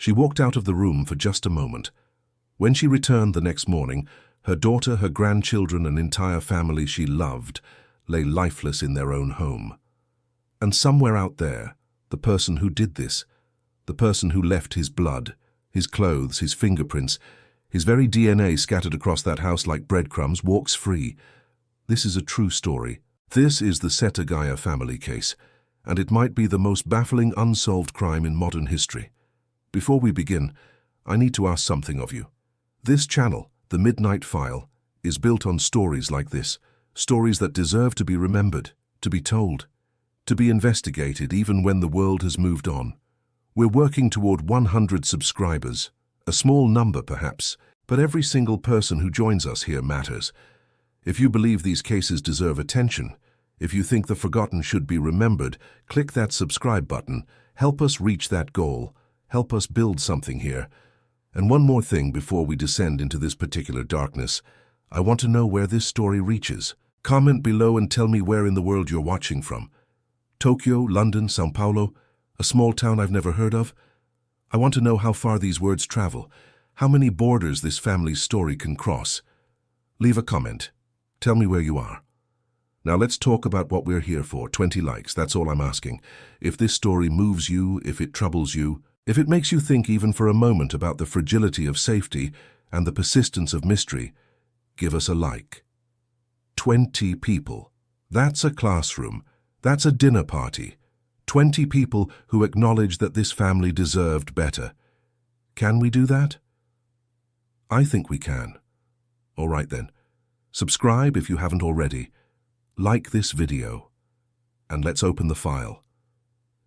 She walked out of the room for just a moment. When she returned the next morning, her daughter, her grandchildren, and entire family she loved lay lifeless in their own home. And somewhere out there, the person who did this, the person who left his blood, his clothes, his fingerprints, his very DNA scattered across that house like breadcrumbs, walks free. This is a true story. This is the Setagaya family case, and it might be the most baffling unsolved crime in modern history. Before we begin, I need to ask something of you. This channel, The Midnight File, is built on stories like this, stories that deserve to be remembered, to be told, to be investigated even when the world has moved on. We're working toward 100 subscribers, a small number perhaps, but every single person who joins us here matters. If you believe these cases deserve attention, if you think the forgotten should be remembered, click that subscribe button. Help us reach that goal. Help us build something here. And one more thing before we descend into this particular darkness. I want to know where this story reaches. Comment below and tell me where in the world you're watching from. Tokyo, London, São Paulo, a small town I've never heard of? I want to know how far these words travel, how many borders this family's story can cross. Leave a comment. Tell me where you are. Now let's talk about what we're here for. 20 likes, that's all I'm asking. If this story moves you, if it troubles you, if it makes you think even for a moment about the fragility of safety and the persistence of mystery, give us a like. 20 people. That's a classroom. That's a dinner party. 20 people who acknowledge that this family deserved better. Can we do that? I think we can. All right then. Subscribe if you haven't already. Like this video. And let's open the file.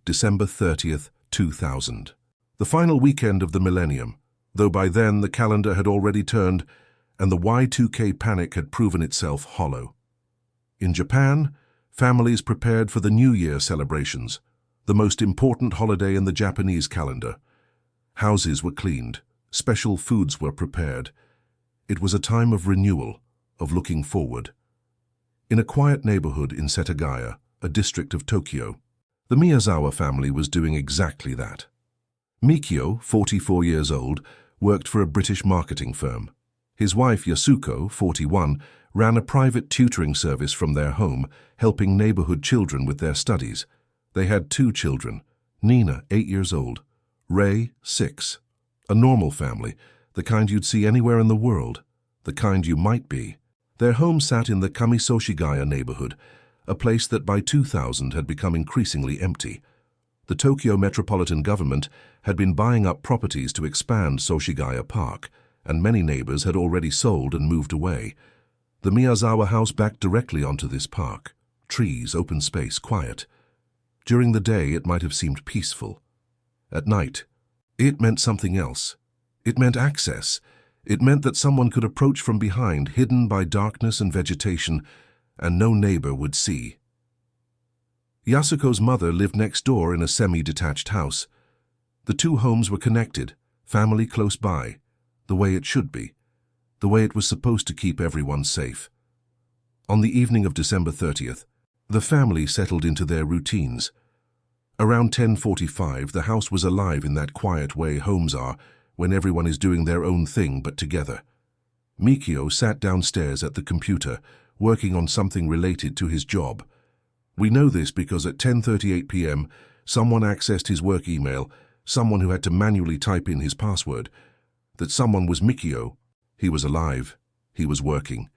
December 30th, 2000. The final weekend of the millennium, though by then the calendar had already turned and the Y2K panic had proven itself hollow. In Japan, families prepared for the New Year celebrations, the most important holiday in the Japanese calendar. Houses were cleaned, special foods were prepared. It was a time of renewal, of looking forward. In a quiet neighborhood in Setagaya, a district of Tokyo, the Miyazawa family was doing exactly that. Mikio, 44 years old, worked for a British marketing firm. His wife, Yasuko, 41, ran a private tutoring service from their home, helping neighborhood children with their studies. They had 2 children, Nina, 8 years old, Ray, 6. A normal family, the kind you'd see anywhere in the world, the kind you might be. Their home sat in the Kamisoshigaya neighborhood, a place that by 2000 had become increasingly empty. The Tokyo metropolitan government had been buying up properties to expand Soshigaya Park, and many neighbors had already sold and moved away. The Miyazawa house backed directly onto this park. Trees, open space, quiet. During the day, it might have seemed peaceful. At night, it meant something else. It meant access. It meant that someone could approach from behind, hidden by darkness and vegetation, and no neighbor would see. Yasuko's mother lived next door in a semi-detached house. The 2 homes were connected, family close by, the way it should be, the way it was supposed to keep everyone safe. On the evening of December 30th, the family settled into their routines. Around 10:45, the house was alive in that quiet way homes are when everyone is doing their own thing but together. Mikio sat downstairs at the computer, working on something related to his job. We know this because at 10:38 p.m., someone accessed his work email, someone who had to manually type in his password. That someone was Mikio. He was alive. He was working.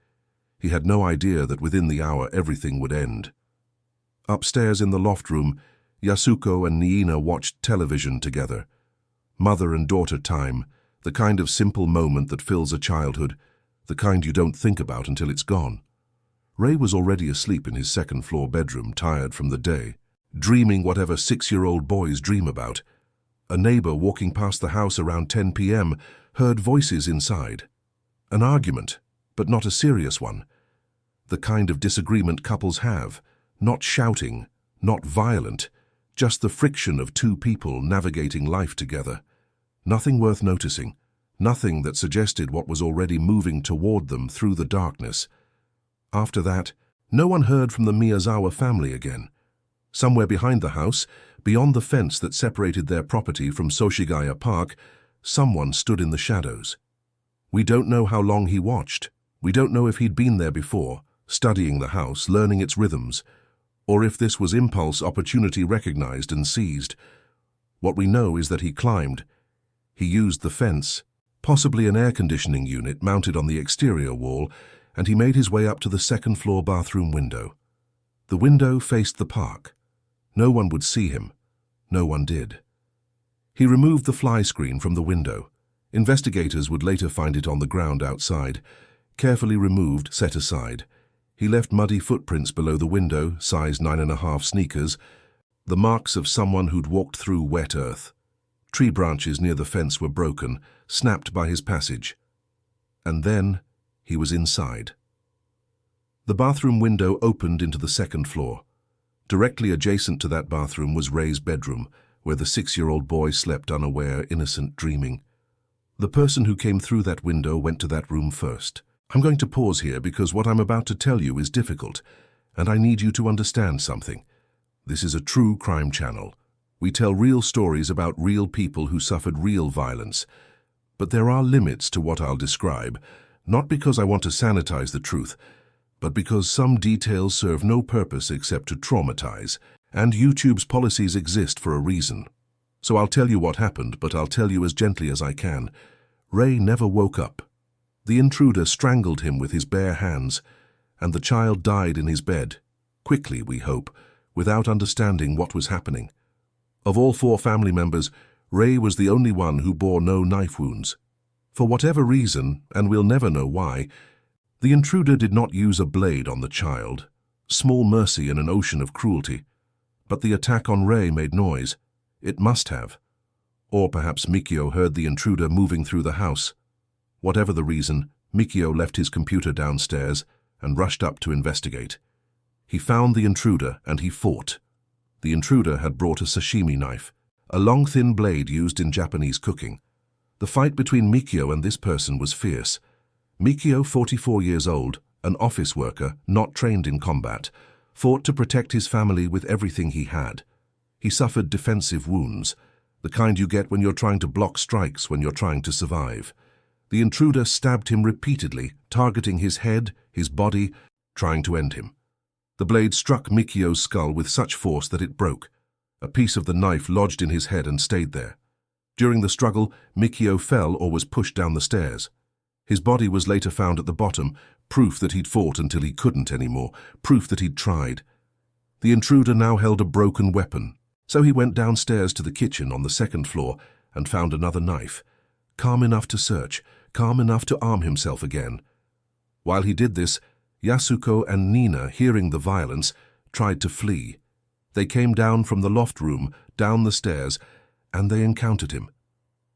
He had no idea that within the hour everything would end. Upstairs in the loft room, Yasuko and Nina watched television together. Mother and daughter time, the kind of simple moment that fills a childhood, the kind you don't think about until it's gone. Ray was already asleep in his second-floor bedroom, tired from the day, dreaming whatever 6-year-old boys dream about. A neighbor walking past the house around 10 p.m. heard voices inside. An argument, but not a serious one. The kind of disagreement couples have, not shouting, not violent, just the friction of 2 people navigating life together. Nothing worth noticing, nothing that suggested what was already moving toward them through the darkness. After that, no one heard from the Miyazawa family again. Somewhere behind the house, Beyond the fence that separated their property from Soshigaya Park, someone stood in the shadows. We don't know how long he watched. We don't know if he'd been there before, studying the house, learning its rhythms, or if this was impulse opportunity recognized and seized. What we know is that he climbed. He used the fence, possibly an air conditioning unit mounted on the exterior wall, and he made his way up to the second-floor bathroom window. The window faced the park. No one would see him. No one did. He removed the fly screen from the window. Investigators would later find it on the ground outside. Carefully removed, set aside. He left muddy footprints below the window, size 9.5 sneakers, the marks of someone who'd walked through wet earth. Tree branches near the fence were broken, snapped by his passage. And then he was inside. The bathroom window opened into the second floor. Directly adjacent to that bathroom was Ray's bedroom, where the 6-year-old boy slept unaware, innocent, dreaming. The person who came through that window went to that room first. I'm going to pause here because what I'm about to tell you is difficult, and I need you to understand something. This is a true crime channel. We tell real stories about real people who suffered real violence. But there are limits to what I'll describe, not because I want to sanitize the truth, but because some details serve no purpose except to traumatize, and YouTube's policies exist for a reason. So I'll tell you what happened, but I'll tell you as gently as I can. Ray never woke up. The intruder strangled him with his bare hands, and the child died in his bed, quickly, we hope, without understanding what was happening. Of all 4 family members, Ray was the only one who bore no knife wounds. For whatever reason, and we'll never know why, the intruder did not use a blade on the child. Small mercy in an ocean of cruelty. But the attack on Ray made noise. It must have. Or perhaps Mikio heard the intruder moving through the house. Whatever the reason, Mikio left his computer downstairs and rushed up to investigate. He found the intruder and he fought. The intruder had brought a sashimi knife, a long thin blade used in Japanese cooking. The fight between Mikio and this person was fierce. Mikio, 44 years old, an office worker, not trained in combat, fought to protect his family with everything he had. He suffered defensive wounds, the kind you get when you're trying to block strikes when you're trying to survive. The intruder stabbed him repeatedly, targeting his head, his body, trying to end him. The blade struck Mikio's skull with such force that it broke. A piece of the knife lodged in his head and stayed there. During the struggle, Mikio fell or was pushed down the stairs. His body was later found at the bottom, proof that he'd fought until he couldn't anymore, proof that he'd tried. The intruder now held a broken weapon, so he went downstairs to the kitchen on the second floor and found another knife. Calm enough to search, calm enough to arm himself again. While he did this, Yasuko and Nina, hearing the violence, tried to flee. They came down from the loft room, down the stairs, and they encountered him.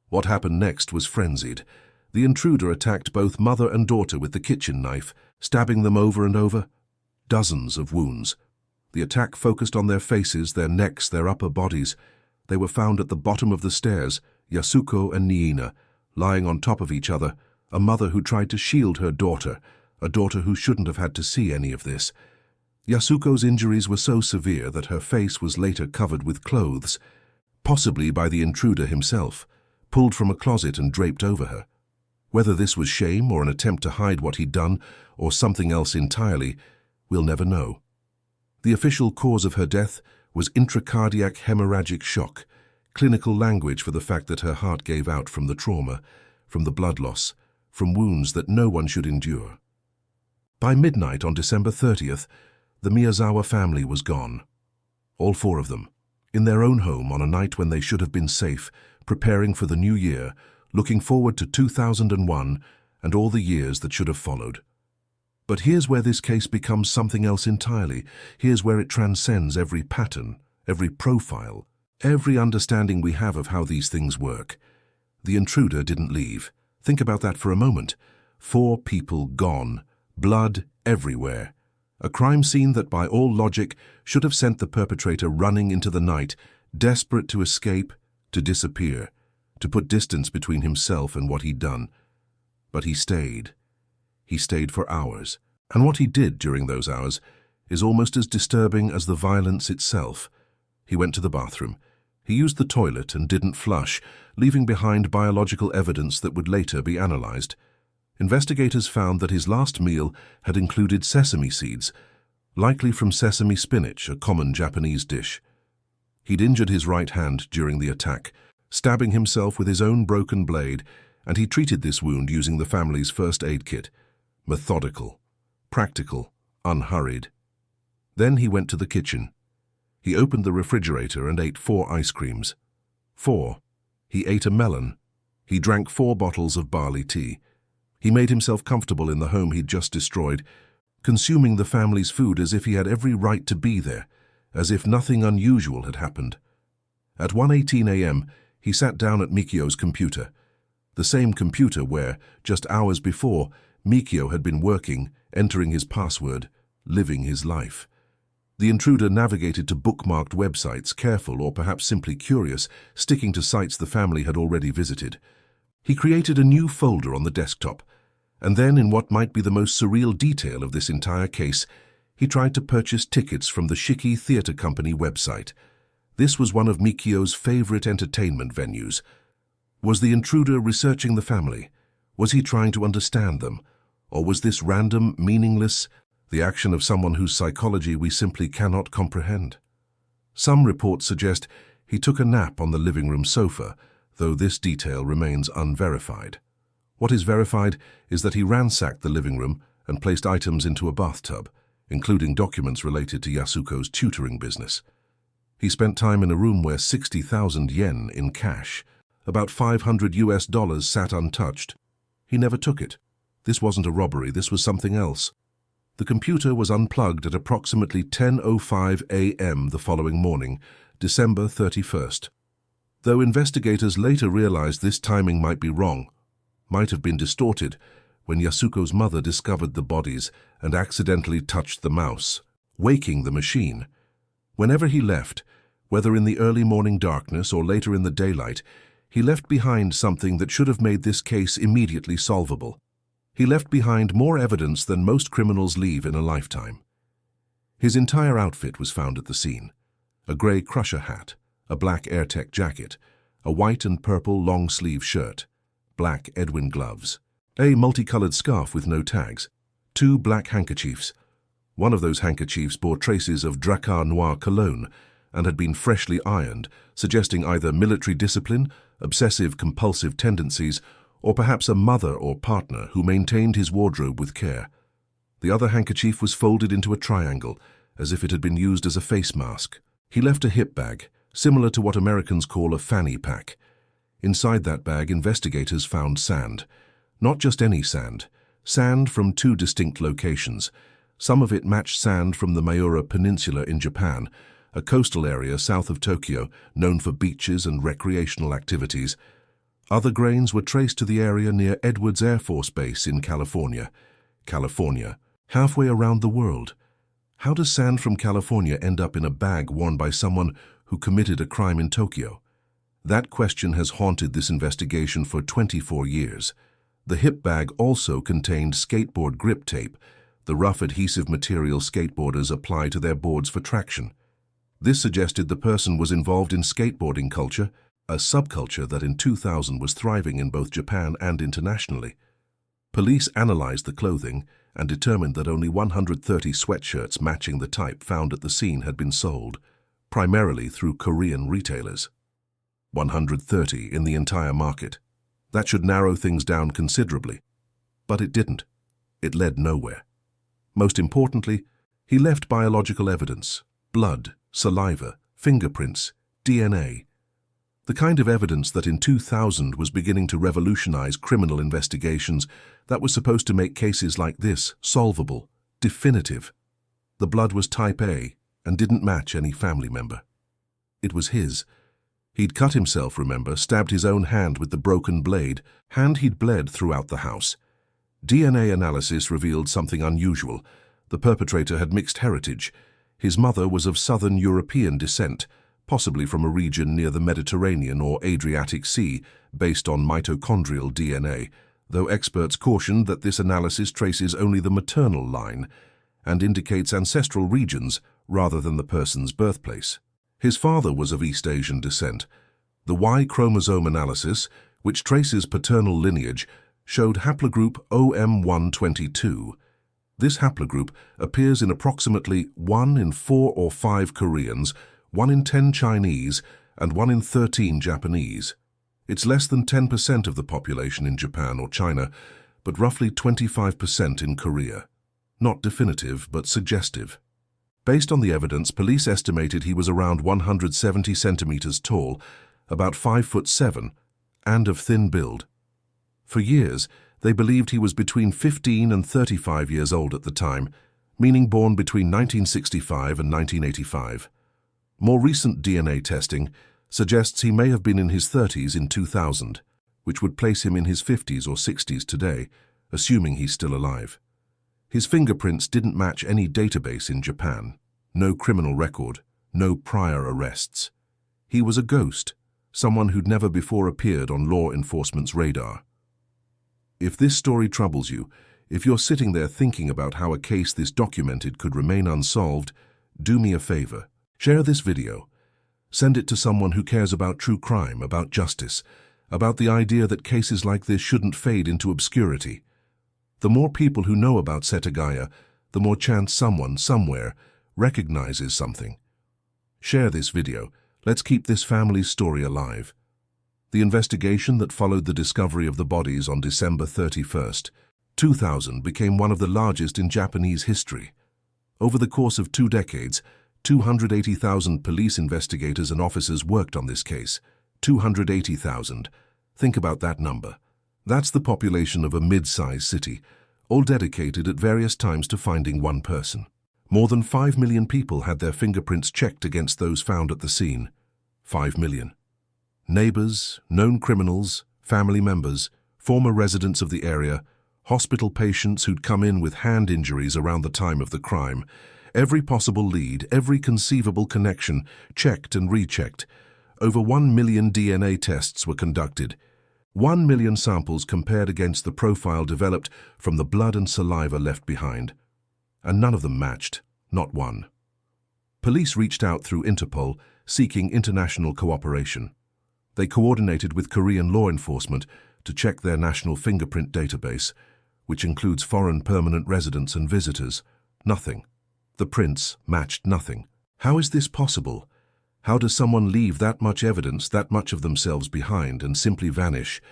What happened next was frenzied. The intruder attacked both mother and daughter with the kitchen knife, stabbing them over and over. Dozens of wounds. The attack focused on their faces, their necks, their upper bodies. They were found at the bottom of the stairs, Yasuko and Nina, lying on top of each other, a mother who tried to shield her daughter, a daughter who shouldn't have had to see any of this. Yasuko's injuries were so severe that her face was later covered with clothes, possibly by the intruder himself, pulled from a closet and draped over her. Whether this was shame or an attempt to hide what he'd done, or something else entirely, we'll never know. The official cause of her death was intracardiac hemorrhagic shock, clinical language for the fact that her heart gave out from the trauma, from the blood loss, from wounds that no one should endure. By midnight on December 30th, the Miyazawa family was gone. All 4 of them, in their own home on a night when they should have been safe, preparing for the new year, looking forward to 2001 and all the years that should have followed. But here's where this case becomes something else entirely. Here's where it transcends every pattern, every profile, every understanding we have of how these things work. The intruder didn't leave. Think about that for a moment. 4 people gone, blood everywhere. A crime scene that by all logic should have sent the perpetrator running into the night, desperate to escape, to disappear, to put distance between himself and what he'd done. But he stayed. He stayed for hours. And what he did during those hours is almost as disturbing as the violence itself. He went to the bathroom. He used the toilet and didn't flush, leaving behind biological evidence that would later be analyzed. Investigators found that his last meal had included sesame seeds, likely from sesame spinach, a common Japanese dish. He'd injured his right hand during the attack, stabbing himself with his own broken blade, and he treated this wound using the family's first aid kit. Methodical, practical, unhurried. Then he went to the kitchen. He opened the refrigerator and ate 4 ice creams. 4. He ate a melon. He drank 4 bottles of barley tea. He made himself comfortable in the home he'd just destroyed, consuming the family's food as if he had every right to be there, as if nothing unusual had happened. At 1:18 a.m., he sat down at Mikio's computer, the same computer where, just hours before, Mikio had been working, entering his password, living his life. The intruder navigated to bookmarked websites, careful or perhaps simply curious, sticking to sites the family had already visited. He created a new folder on the desktop, and then, in what might be the most surreal detail of this entire case, he tried to purchase tickets from the Shiki Theatre Company website. This was one of Mikio's favorite entertainment venues. Was the intruder researching the family? Was he trying to understand them? Or was this random, meaningless, the action of someone whose psychology we simply cannot comprehend? Some reports suggest he took a nap on the living room sofa, though this detail remains unverified. What is verified is that he ransacked the living room and placed items into a bathtub, including documents related to Yasuko's tutoring business. He spent time in a room where 60,000 yen in cash, about $500 sat untouched. He never took it. This wasn't a robbery, this was something else. The computer was unplugged at approximately 10:05 a.m. the following morning, December 31st. Though investigators later realized this timing might be wrong, might have been distorted, when Yasuko's mother discovered the bodies and accidentally touched the mouse, waking the machine. Whenever he left, whether in the early morning darkness or later in the daylight, he left behind something that should have made this case immediately solvable. He left behind more evidence than most criminals leave in a lifetime. His entire outfit was found at the scene: a grey Crusher hat, a black AirTech jacket, a white and purple long-sleeve shirt, black Edwin gloves, a multicolored scarf with no tags, 2 black handkerchiefs. One of those handkerchiefs bore traces of Drakkar Noir cologne and had been freshly ironed, suggesting either military discipline, obsessive-compulsive tendencies, or perhaps a mother or partner who maintained his wardrobe with care. The other handkerchief was folded into a triangle, as if it had been used as a face mask. He left a hip bag, similar to what Americans call a fanny pack. Inside that bag, investigators found sand. Not just any sand. Sand from 2 distinct locations. Some of it matched sand from the Miura Peninsula in Japan, a coastal area south of Tokyo known for beaches and recreational activities. Other grains were traced to the area near Edwards Air Force Base in California. California, halfway around the world. How does sand from California end up in a bag worn by someone who committed a crime in Tokyo? That question has haunted this investigation for 24 years. The hip bag also contained skateboard grip tape, the rough adhesive material skateboarders apply to their boards for traction. This suggested the person was involved in skateboarding culture, a subculture that in 2000 was thriving in both Japan and internationally. Police analyzed the clothing and determined that only 130 sweatshirts matching the type found at the scene had been sold, primarily through Korean retailers. 130 in the entire market. That should narrow things down considerably. But it didn't. It led nowhere. Most importantly, he left biological evidence: blood, saliva, fingerprints, DNA. The kind of evidence that in 2000 was beginning to revolutionize criminal investigations, that was supposed to make cases like this solvable, definitive. The blood was type A and didn't match any family member. It was his. He'd cut himself, remember, stabbed his own hand with the broken blade, hand he'd bled throughout the house. DNA analysis revealed something unusual. The perpetrator had mixed heritage. His mother was of Southern European descent, possibly from a region near the Mediterranean or Adriatic Sea, based on mitochondrial DNA, though experts cautioned that this analysis traces only the maternal line and indicates ancestral regions rather than the person's birthplace. His father was of East Asian descent. The Y chromosome analysis, which traces paternal lineage, showed haplogroup OM122. This haplogroup appears in approximately 1 in 4 or 5 Koreans, 1 in 10 Chinese, and 1 in 13 Japanese. It's less than 10% of the population in Japan or China, but roughly 25% in Korea. Not definitive, but suggestive. Based on the evidence, police estimated he was around 170 centimeters tall, about 5'7", and of thin build. For years, they believed he was between 15 and 35 years old at the time, meaning born between 1965 and 1985. More recent DNA testing suggests he may have been in his 30s in 2000, which would place him in his 50s or 60s today, assuming he's still alive. His fingerprints didn't match any database in Japan. No criminal record, no prior arrests. He was a ghost, someone who'd never before appeared on law enforcement's radar. If this story troubles you, if you're sitting there thinking about how a case this documented could remain unsolved, do me a favor. Share this video. Send it to someone who cares about true crime, about justice, about the idea that cases like this shouldn't fade into obscurity. The more people who know about Setagaya, the more chance someone, somewhere, recognizes something. Share this video. Let's keep this family's story alive. The investigation that followed the discovery of the bodies on December 31st, 2000 became one of the largest in Japanese history. Over the course of 2 decades, 280,000 police investigators and officers worked on this case. 280,000. Think about that number. That's the population of a mid-sized city, all dedicated at various times to finding one person. More than 5 million people had their fingerprints checked against those found at the scene. 5 million. Neighbors, known criminals, family members, former residents of the area, hospital patients who'd come in with hand injuries around the time of the crime. Every possible lead, every conceivable connection, checked and rechecked. Over 1 million DNA tests were conducted. 1 million samples compared against the profile developed from the blood and saliva left behind. And none of them matched, not one. Police reached out through Interpol, seeking international cooperation. They coordinated with Korean law enforcement to check their national fingerprint database, which includes foreign permanent residents and visitors. Nothing. The prints matched nothing. How is this possible? How does someone leave that much evidence, that much of themselves behind, and simply vanish?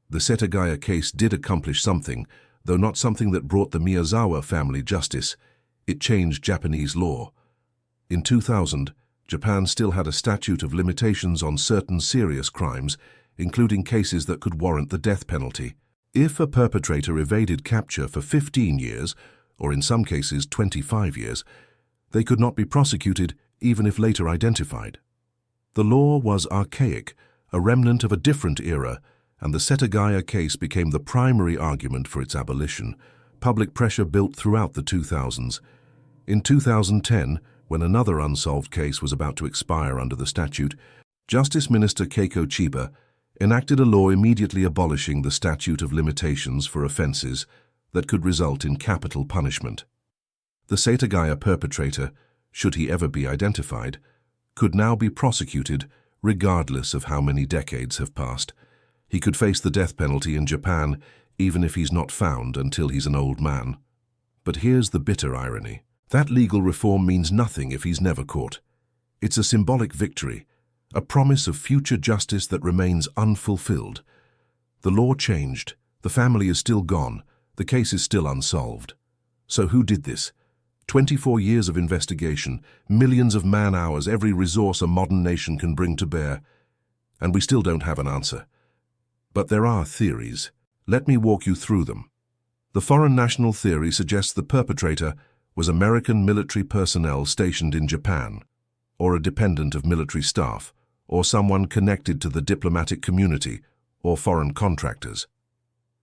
The Setagaya case did accomplish something, though not something that brought the Miyazawa family justice. It changed Japanese law. In 2000, Japan still had a statute of limitations on certain serious crimes, including cases that could warrant the death penalty. If a perpetrator evaded capture for 15 years, or in some cases 25 years, they could not be prosecuted even if later identified. The law was archaic, a remnant of a different era, and the Setagaya case became the primary argument for its abolition. Public pressure built throughout the 2000s. In 2010, when another unsolved case was about to expire under the statute, Justice Minister Keiko Chiba enacted a law immediately abolishing the statute of limitations for offenses that could result in capital punishment. The Setagaya perpetrator, should he ever be identified, could now be prosecuted regardless of how many decades have passed. He could face the death penalty in Japan even if he's not found until he's an old man. But here's the bitter irony. That legal reform means nothing if he's never caught. It's a symbolic victory, a promise of future justice that remains unfulfilled. The law changed, the family is still gone, the case is still unsolved. So who did this? 24 years of investigation, millions of man-hours, every resource a modern nation can bring to bear. And we still don't have an answer. But there are theories. Let me walk you through them. The foreign national theory suggests the perpetrator was American military personnel stationed in Japan, or a dependent of military staff, or someone connected to the diplomatic community, or foreign contractors.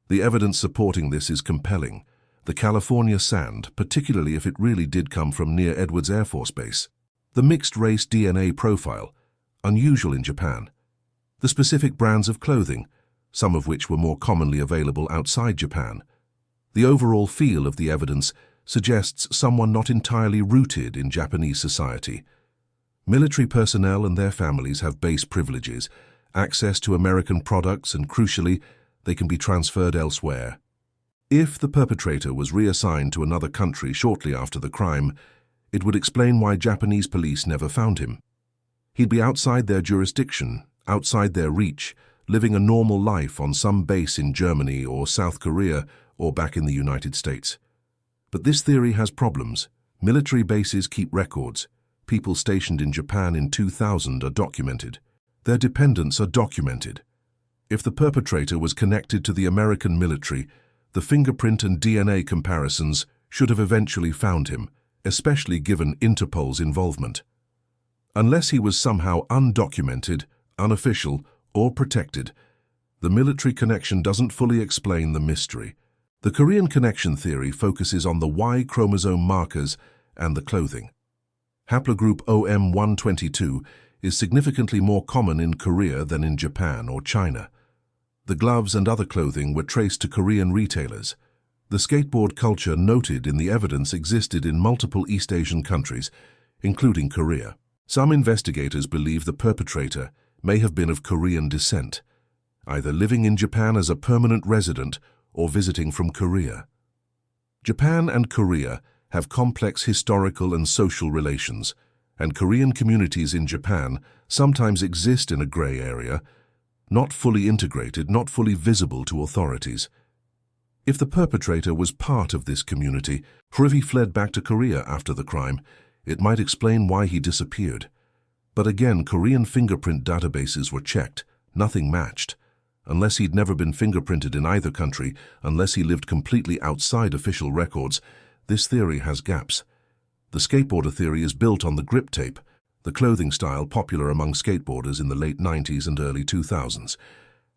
The evidence supporting this is compelling. The California sand, particularly if it really did come from near Edwards Air Force Base. The mixed-race DNA profile, unusual in Japan. The specific brands of clothing, some of which were more commonly available outside Japan. The overall feel of the evidence suggests someone not entirely rooted in Japanese society. Military personnel and their families have base privileges, access to American products, and crucially, they can be transferred elsewhere. If the perpetrator was reassigned to another country shortly after the crime, it would explain why Japanese police never found him. He'd be outside their jurisdiction, outside their reach, living a normal life on some base in Germany or South Korea or back in the United States. But this theory has problems. Military bases keep records. People stationed in Japan in 2000 are documented. Their dependents are documented. If the perpetrator was connected to the American military, the fingerprint and DNA comparisons should have eventually found him, especially given Interpol's involvement. Unless he was somehow undocumented, unofficial, or protected, the military connection doesn't fully explain the mystery. The Korean connection theory focuses on the Y chromosome markers and the clothing. Haplogroup OM122 is significantly more common in Korea than in Japan or China. The gloves and other clothing were traced to Korean retailers. The skateboard culture noted in the evidence existed in multiple East Asian countries, including Korea. Some investigators believe the perpetrator may have been of Korean descent, either living in Japan as a permanent resident or visiting from Korea. Japan and Korea have complex historical and social relations, and Korean communities in Japan sometimes exist in a gray area, not fully integrated, not fully visible to authorities. If the perpetrator was part of this community, or if he fled back to Korea after the crime, it might explain why he disappeared. But again, Korean fingerprint databases were checked. Nothing matched. Unless he'd never been fingerprinted in either country, unless he lived completely outside official records, this theory has gaps. The skateboarder theory is built on the grip tape, the clothing style popular among skateboarders in the late 90s and early 2000s,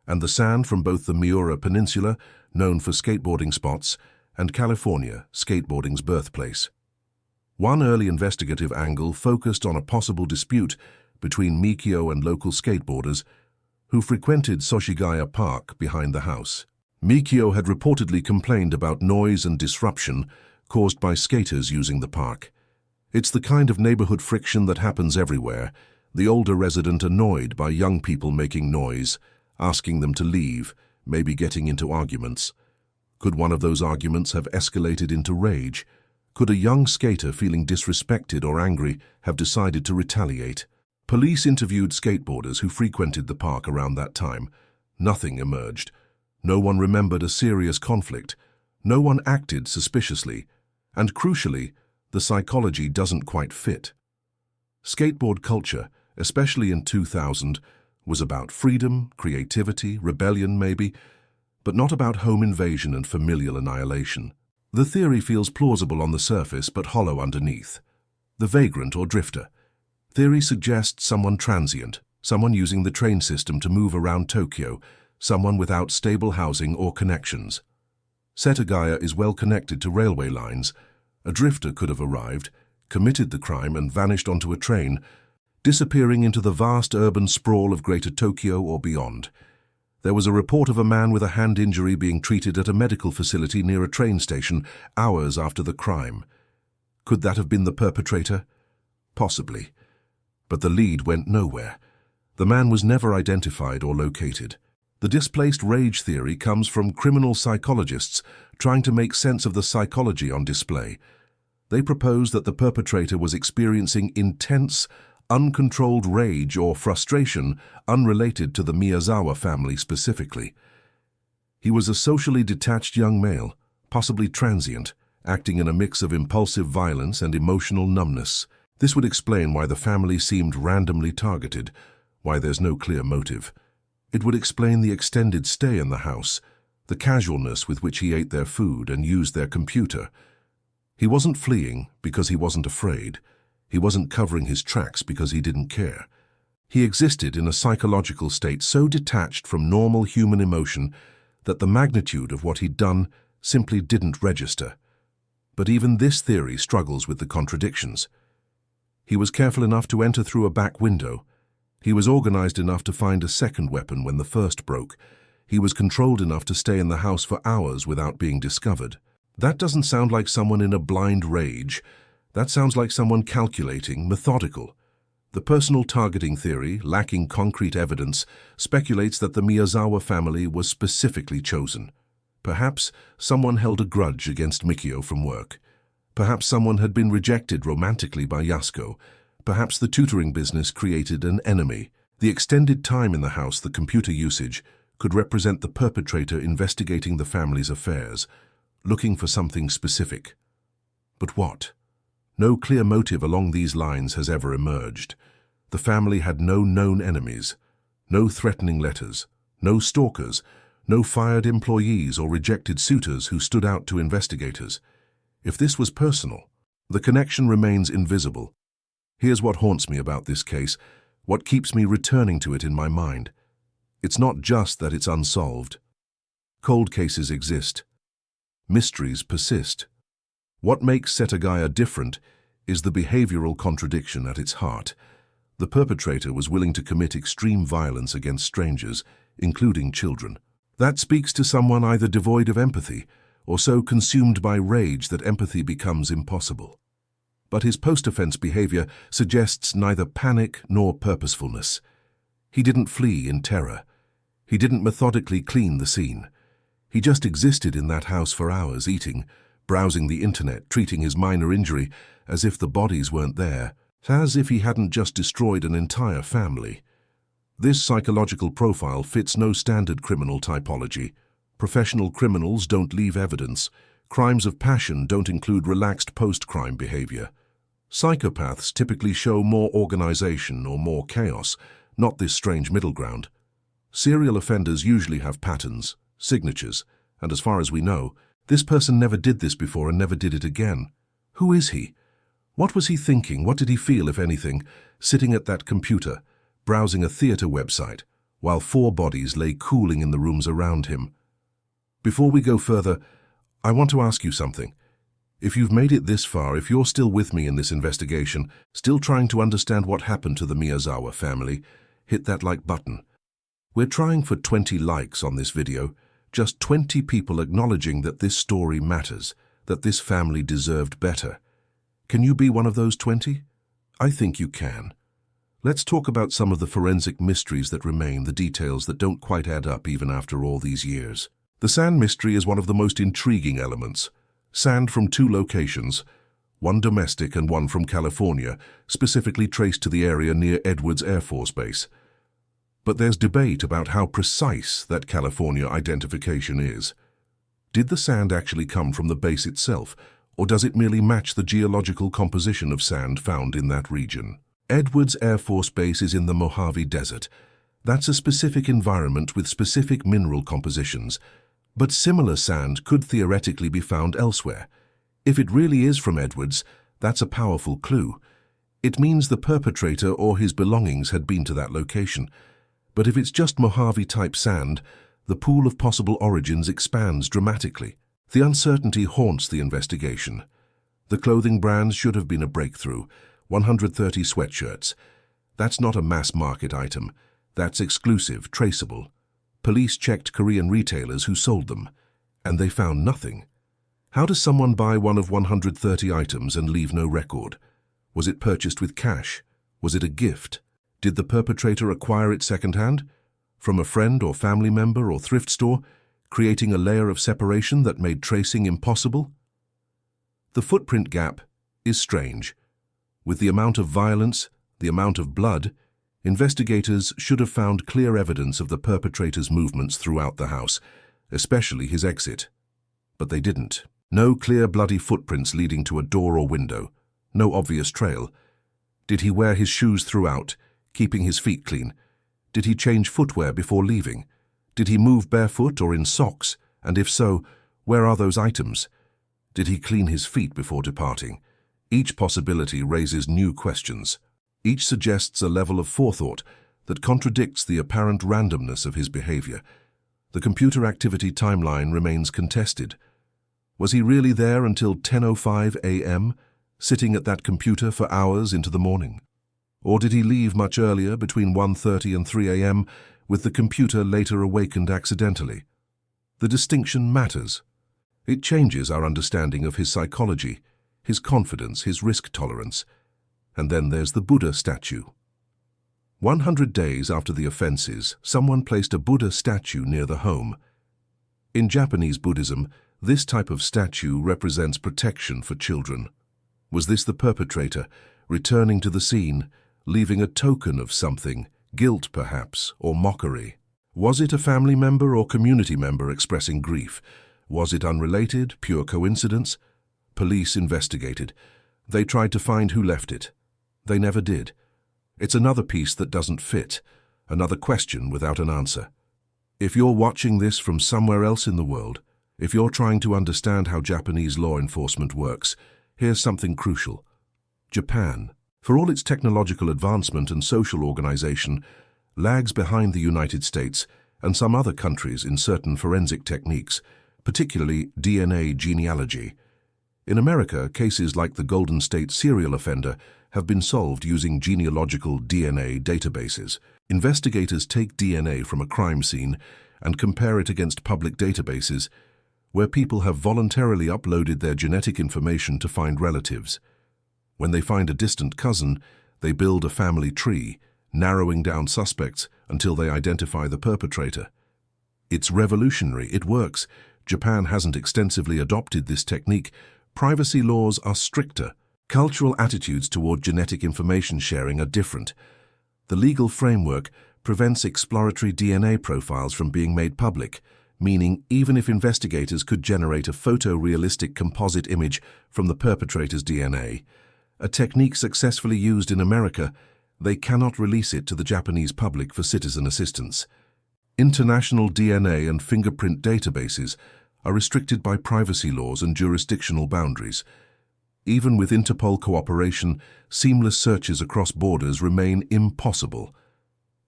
and the sand from both the Miura Peninsula, known for skateboarding spots, and California, skateboarding's birthplace. One early investigative angle focused on a possible dispute between Mikio and local skateboarders who frequented Soshigaya Park behind the house. Mikio had reportedly complained about noise and disruption caused by skaters using the park. It's the kind of neighborhood friction that happens everywhere, the older resident annoyed by young people making noise, asking them to leave, maybe getting into arguments. Could one of those arguments have escalated into rage? Could a young skater feeling disrespected or angry have decided to retaliate? Police interviewed skateboarders who frequented the park around that time. Nothing emerged. No one remembered a serious conflict. No one acted suspiciously. And crucially, the psychology doesn't quite fit. Skateboard culture, especially in 2000, was about freedom, creativity, rebellion maybe, but not about home invasion and familial annihilation. The theory feels plausible on the surface but hollow underneath. The vagrant or drifter. Theory suggests someone transient, someone using the train system to move around Tokyo, someone without stable housing or connections. Setagaya is well connected to railway lines. A drifter could have arrived, committed the crime and vanished onto a train, disappearing into the vast urban sprawl of Greater Tokyo or beyond. There was a report of a man with a hand injury being treated at a medical facility near a train station hours after the crime. Could that have been the perpetrator? Possibly. But the lead went nowhere. The man was never identified or located. The displaced rage theory comes from criminal psychologists trying to make sense of the psychology on display. They propose that the perpetrator was experiencing intense, uncontrolled rage or frustration unrelated to the Miyazawa family specifically. He was a socially detached young male, possibly transient, acting in a mix of impulsive violence and emotional numbness. This would explain why the family seemed randomly targeted, why there's no clear motive. It would explain the extended stay in the house, the casualness with which he ate their food and used their computer. He wasn't fleeing because he wasn't afraid. He wasn't covering his tracks because he didn't care. He existed in a psychological state so detached from normal human emotion that the magnitude of what he'd done simply didn't register. But even this theory struggles with the contradictions. He was careful enough to enter through a back window. He was organized enough to find a second weapon when the first broke. He was controlled enough to stay in the house for hours without being discovered. That doesn't sound like someone in a blind rage. That sounds like someone calculating, methodical. The personal targeting theory, lacking concrete evidence, speculates that the Miyazawa family was specifically chosen. Perhaps someone held a grudge against Mikio from work. Perhaps someone had been rejected romantically by Yasuko. Perhaps the tutoring business created an enemy. The extended time in the house, the computer usage, could represent the perpetrator investigating the family's affairs, looking for something specific. But what? No clear motive along these lines has ever emerged. The family had no known enemies, no threatening letters, no stalkers, no fired employees or rejected suitors who stood out to investigators. If this was personal, the connection remains invisible. Here's what haunts me about this case, what keeps me returning to it in my mind. It's not just that it's unsolved. Cold cases exist. Mysteries persist. What makes Setagaya different is the behavioral contradiction at its heart. The perpetrator was willing to commit extreme violence against strangers, including children. That speaks to someone either devoid of empathy or so consumed by rage that empathy becomes impossible. But his post-offense behavior suggests neither panic nor purposefulness. He didn't flee in terror. He didn't methodically clean the scene. He just existed in that house for hours, eating, browsing the internet, treating his minor injury as if the bodies weren't there, as if he hadn't just destroyed an entire family. This psychological profile fits no standard criminal typology. Professional criminals don't leave evidence. Crimes of passion don't include relaxed post-crime behavior. Psychopaths typically show more organization or more chaos, not this strange middle ground. Serial offenders usually have patterns, signatures, and as far as we know, this person never did this before and never did it again. Who is he? What was he thinking? What did he feel, if anything, sitting at that computer, browsing a theater website, while 4 bodies lay cooling in the rooms around him? Before we go further, I want to ask you something. If you've made it this far, if you're still with me in this investigation, still trying to understand what happened to the Miyazawa family, hit that like button. We're trying for 20 likes on this video, just 20 people acknowledging that this story matters, that this family deserved better. Can you be one of those 20? I think you can. Let's talk about some of the forensic mysteries that remain, the details that don't quite add up even after all these years. The sand mystery is one of the most intriguing elements. Sand from 2 locations, one domestic and one from California, specifically traced to the area near Edwards Air Force Base. But there's debate about how precise that California identification is. Did the sand actually come from the base itself, or does it merely match the geological composition of sand found in that region? Edwards Air Force Base is in the Mojave Desert. That's a specific environment with specific mineral compositions, but similar sand could theoretically be found elsewhere. If it really is from Edwards, that's a powerful clue. It means the perpetrator or his belongings had been to that location. But if it's just Mojave-type sand, the pool of possible origins expands dramatically. The uncertainty haunts the investigation. The clothing brands should have been a breakthrough. 130 sweatshirts. That's not a mass-market item. That's exclusive, traceable. Police checked Korean retailers who sold them, and they found nothing. How does someone buy one of 130 items and leave no record? Was it purchased with cash? Was it a gift? Did the perpetrator acquire it secondhand? From a friend or family member or thrift store, creating a layer of separation that made tracing impossible? The footprint gap is strange. With the amount of violence, the amount of blood, investigators should have found clear evidence of the perpetrator's movements throughout the house, especially his exit. But they didn't. No clear bloody footprints leading to a door or window. No obvious trail. Did he wear his shoes throughout, keeping his feet clean? Did he change footwear before leaving? Did he move barefoot or in socks? And if so, where are those items? Did he clean his feet before departing? Each possibility raises new questions. Each suggests a level of forethought that contradicts the apparent randomness of his behavior. The computer activity timeline remains contested. Was he really there until 10:05 a.m., sitting at that computer for hours into the morning? Or did he leave much earlier, between 1:30 and 3 a.m., with the computer later awakened accidentally? The distinction matters. It changes our understanding of his psychology, his confidence, his risk tolerance. And then there's the Buddha statue. 100 days after the offenses, someone placed a Buddha statue near the home. In Japanese Buddhism, this type of statue represents protection for children. Was this the perpetrator, returning to the scene, leaving a token of something, guilt perhaps, or mockery? Was it a family member or community member expressing grief? Was it unrelated, pure coincidence? Police investigated. They tried to find who left it. They never did. It's another piece that doesn't fit, another question without an answer. If you're watching this from somewhere else in the world, if you're trying to understand how Japanese law enforcement works, here's something crucial. Japan, for all its technological advancement and social organization, lags behind the United States and some other countries in certain forensic techniques, particularly DNA genealogy. In America, cases like the Golden State serial offender have been solved using genealogical DNA databases. Investigators take DNA from a crime scene and compare it against public databases where people have voluntarily uploaded their genetic information to find relatives. When they find a distant cousin, they build a family tree, narrowing down suspects until they identify the perpetrator. It's revolutionary. It works. Japan hasn't extensively adopted this technique. Privacy laws are stricter. Cultural attitudes toward genetic information sharing are different. The legal framework prevents exploratory DNA profiles from being made public, meaning even if investigators could generate a photorealistic composite image from the perpetrator's DNA, a technique successfully used in America, they cannot release it to the Japanese public for citizen assistance. International DNA and fingerprint databases are restricted by privacy laws and jurisdictional boundaries. Even with Interpol cooperation, seamless searches across borders remain impossible.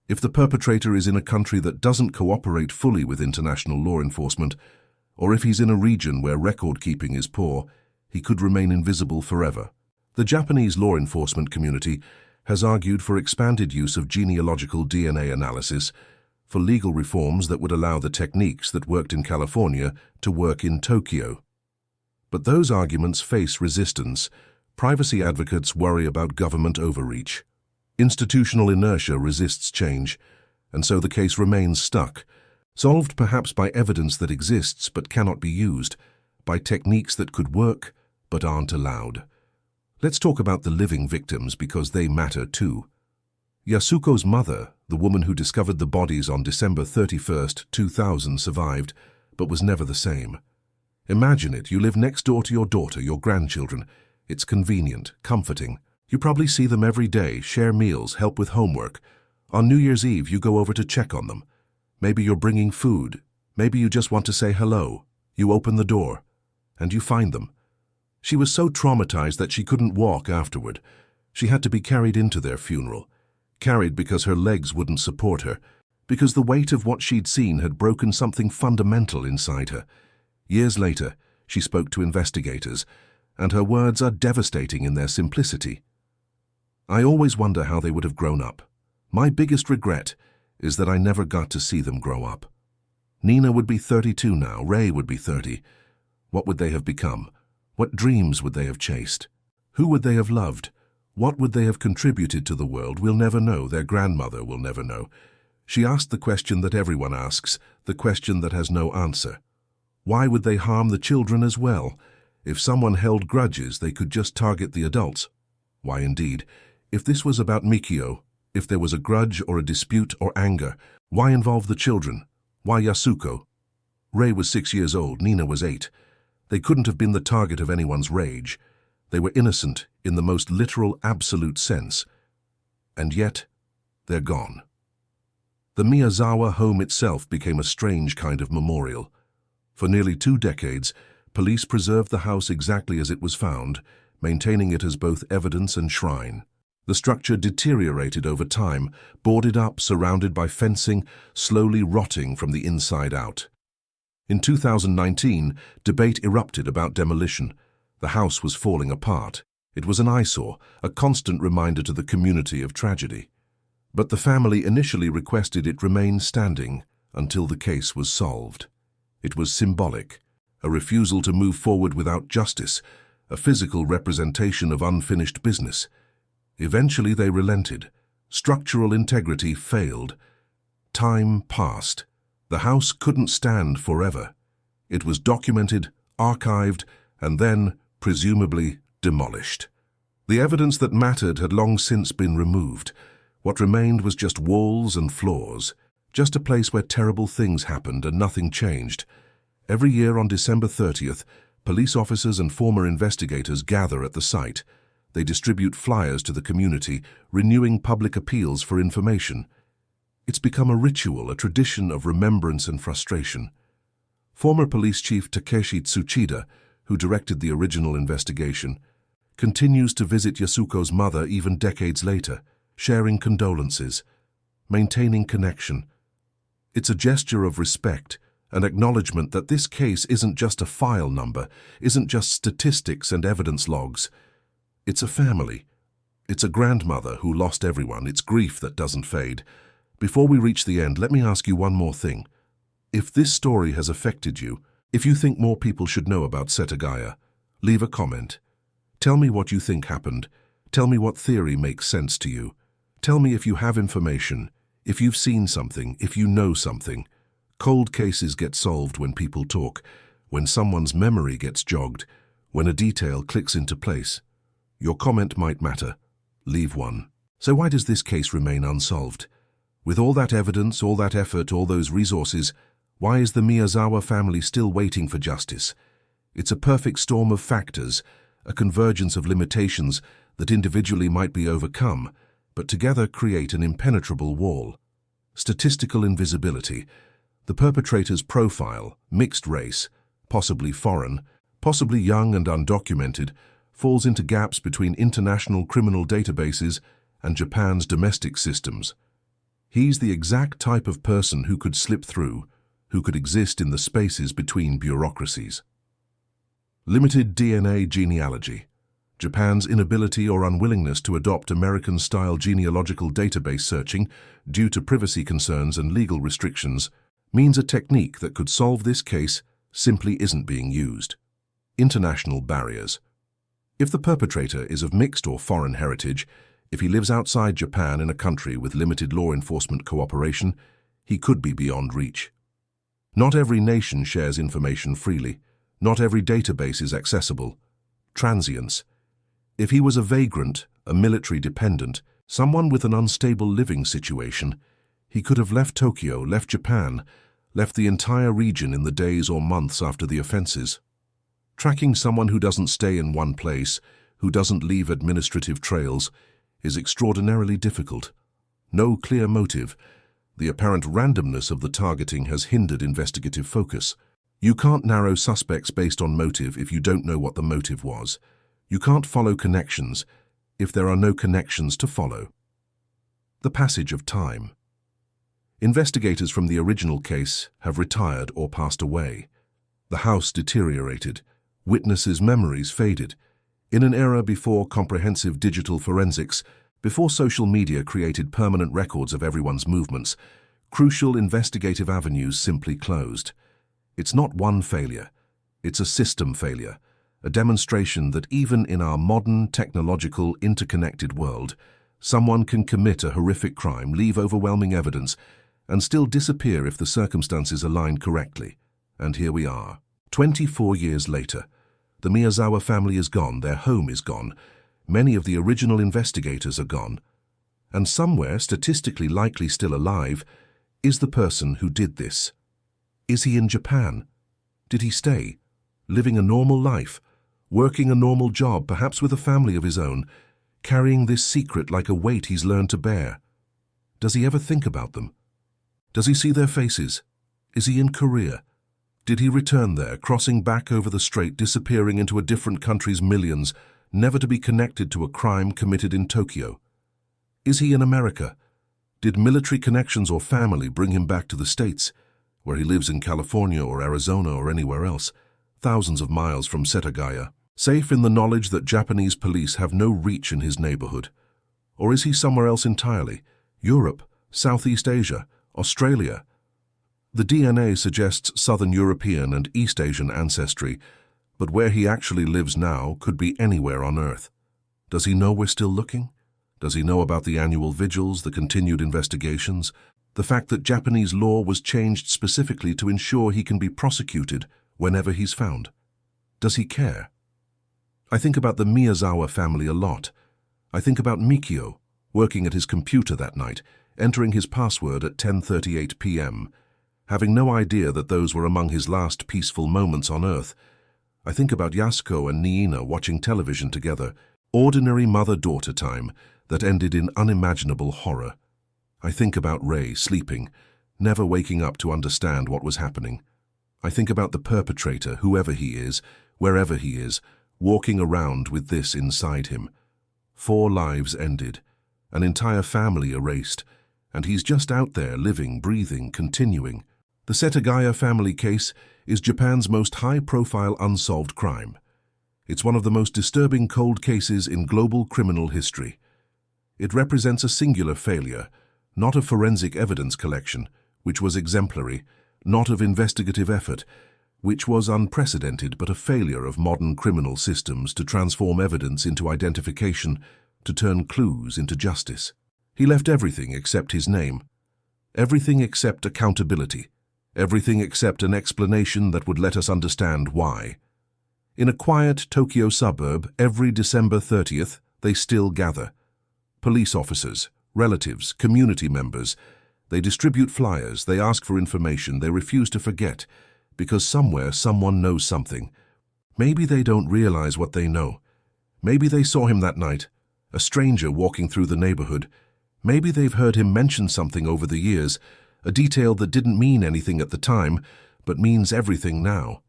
If the perpetrator is in a country that doesn't cooperate fully with international law enforcement, or if he's in a region where record-keeping is poor, he could remain invisible forever. The Japanese law enforcement community has argued for expanded use of genealogical DNA analysis, for legal reforms that would allow the techniques that worked in California to work in Tokyo. But those arguments face resistance. Privacy advocates worry about government overreach. Institutional inertia resists change, and so the case remains stuck, solved perhaps by evidence that exists but cannot be used, by techniques that could work but aren't allowed. Let's talk about the living victims because they matter too. Yasuko's mother, the woman who discovered the bodies on December 31st, 2000, survived, but was never the same. Imagine it, you live next door to your daughter, your grandchildren. It's convenient, comforting. You probably see them every day, share meals, help with homework. On New Year's Eve, you go over to check on them. Maybe you're bringing food. Maybe you just want to say hello. You open the door, and you find them. She was so traumatized that she couldn't walk afterward. She had to be carried into their funeral. Carried because her legs wouldn't support her, because the weight of what she'd seen had broken something fundamental inside her. Years later, she spoke to investigators, and her words are devastating in their simplicity. I always wonder how they would have grown up. My biggest regret is that I never got to see them grow up. Nina would be 32 now, Ray would be 30. What would they have become? What dreams would they have chased? Who would they have loved? What would they have contributed to the world? We'll never know. Their grandmother will never know. She asked the question that everyone asks, the question that has no answer. Why would they harm the children as well? If someone held grudges, they could just target the adults. Why indeed? If this was about Mikio, if there was a grudge or a dispute or anger, why involve the children? Why Yasuko? Ray was 6 years old, Nina was 8. They couldn't have been the target of anyone's rage. They were innocent in the most literal, absolute sense. And yet, they're gone. The Miyazawa home itself became a strange kind of memorial. For nearly 2 decades, police preserved the house exactly as it was found, maintaining it as both evidence and shrine. The structure deteriorated over time, boarded up, surrounded by fencing, slowly rotting from the inside out. In 2019, debate erupted about demolition. The house was falling apart. It was an eyesore, a constant reminder to the community of tragedy. But the family initially requested it remain standing until the case was solved. It was symbolic, a refusal to move forward without justice, a physical representation of unfinished business. Eventually they relented, Structural integrity failed. Time passed. The house couldn't stand forever. It was documented, archived, and then, presumably, demolished. The evidence that mattered had long since been removed. What remained was just walls and floors, just a place where terrible things happened and nothing changed. Every year on December 30th, police officers and former investigators gather at the site. They distribute flyers to the community, renewing public appeals for information. It's become a ritual, a tradition of remembrance and frustration. Former police chief Takeshi Tsuchida, who directed the original investigation, continues to visit Yasuko's mother even decades later, sharing condolences, maintaining connection. It's a gesture of respect, an acknowledgement that this case isn't just a file number, isn't just statistics and evidence logs. It's a family. It's a grandmother who lost everyone. It's grief that doesn't fade. Before we reach the end, let me ask you one more thing. If this story has affected you, if you think more people should know about Setagaya, leave a comment. Tell me what you think happened. Tell me what theory makes sense to you. Tell me if you have information, if you've seen something, if you know something. Cold cases get solved when people talk, when someone's memory gets jogged, when a detail clicks into place. Your comment might matter. Leave one. So why does this case remain unsolved? With all that evidence, all that effort, all those resources, why is the Miyazawa family still waiting for justice? It's a perfect storm of factors, a convergence of limitations that individually might be overcome, but together create an impenetrable wall. Statistical invisibility, the perpetrator's profile, mixed race, possibly foreign, possibly young and undocumented, falls into gaps between international criminal databases and Japan's domestic systems. He's the exact type of person who could slip through, who could exist in the spaces between bureaucracies. Limited DNA genealogy. Japan's inability or unwillingness to adopt American-style genealogical database searching due to privacy concerns and legal restrictions means a technique that could solve this case simply isn't being used. International barriers. If the perpetrator is of mixed or foreign heritage, if he lives outside Japan in a country with limited law enforcement cooperation, he could be beyond reach. Not every nation shares information freely. Not every database is accessible. Transience. If he was a vagrant, a military dependent, someone with an unstable living situation, he could have left Tokyo, left Japan, left the entire region in the days or months after the offenses. Tracking someone who doesn't stay in one place, who doesn't leave administrative trails, is extraordinarily difficult. No clear motive. The apparent randomness of the targeting has hindered investigative focus. You can't narrow suspects based on motive if you don't know what the motive was. You can't follow connections if there are no connections to follow. The passage of time. Investigators from the original case have retired or passed away. The house deteriorated. Witnesses' memories faded. In an era before comprehensive digital forensics, before social media created permanent records of everyone's movements, crucial investigative avenues simply closed. It's not one failure. It's a system failure, a demonstration that even in our modern, technological, interconnected world, someone can commit a horrific crime, leave overwhelming evidence, and still disappear if the circumstances align correctly. And here we are. 24 years later, the Miyazawa family is gone, their home is gone, many of the original investigators are gone, and somewhere, statistically likely still alive, is the person who did this. Is he in Japan? Did he stay, living a normal life, working a normal job, perhaps with a family of his own, carrying this secret like a weight he's learned to bear? Does he ever think about them? Does he see their faces? Is he in Korea? Did he return there, crossing back over the strait, disappearing into a different country's millions, never to be connected to a crime committed in Tokyo? Is he in America? Did military connections or family bring him back to the States, where he lives in California or Arizona or anywhere else, thousands of miles from Setagaya, safe in the knowledge that Japanese police have no reach in his neighborhood? Or is he somewhere else entirely? Europe, Southeast Asia, Australia? The DNA suggests Southern European and East Asian ancestry, but where he actually lives now could be anywhere on Earth. Does he know we're still looking? Does he know about the annual vigils, the continued investigations, the fact that Japanese law was changed specifically to ensure he can be prosecuted whenever he's found? Does he care? I think about the Miyazawa family a lot. I think about Mikio, working at his computer that night, entering his password at 10:38 p.m., having no idea that those were among his last peaceful moments on Earth. I think about Yasuko and Niina watching television together, ordinary mother-daughter time that ended in unimaginable horror. I think about Ray sleeping, never waking up to understand what was happening. I think about the perpetrator, whoever he is, wherever he is, walking around with this inside him. 4 lives ended, an entire family erased, and he's just out there living, breathing, continuing. The Setagaya family case is Japan's most high-profile unsolved crime. It's one of the most disturbing cold cases in global criminal history. It represents a singular failure, not of forensic evidence collection, which was exemplary, not of investigative effort, which was unprecedented, but a failure of modern criminal systems to transform evidence into identification, to turn clues into justice. He left everything except his name, everything except accountability, everything except an explanation that would let us understand why. In a quiet Tokyo suburb, every December 30th, they still gather. Police officers, relatives, community members. They distribute flyers, they ask for information, they refuse to forget, because somewhere someone knows something. Maybe they don't realize what they know. Maybe they saw him that night, a stranger walking through the neighborhood. Maybe they've heard him mention something over the years, a detail that didn't mean anything at the time, but means everything now.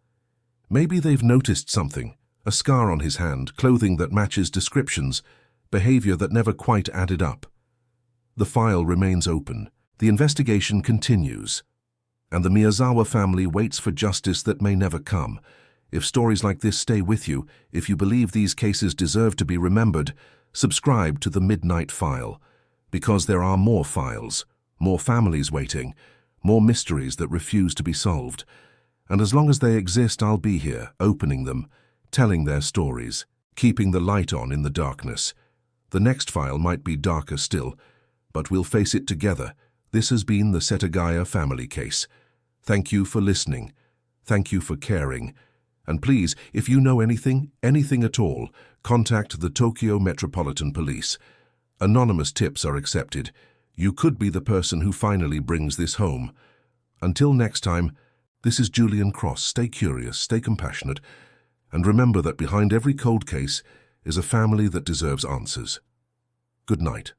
Maybe they've noticed something, a scar on his hand, clothing that matches descriptions, behavior that never quite added up. The file remains open. The investigation continues. And the Miyazawa family waits for justice that may never come. If stories like this stay with you, if you believe these cases deserve to be remembered, subscribe to the Midnight File, because there are more files, more families waiting, more mysteries that refuse to be solved. And as long as they exist, I'll be here, opening them, telling their stories, keeping the light on in the darkness. The next file might be darker still, but we'll face it together. This has been the Setagaya family case. Thank you for listening. Thank you for caring. And please, if you know anything at all, contact the Tokyo Metropolitan Police. Anonymous tips are accepted. You could be the person who finally brings this home. Until next time, this is Julian Cross. Stay curious, stay compassionate, and remember that behind every cold case is a family that deserves answers. Good night.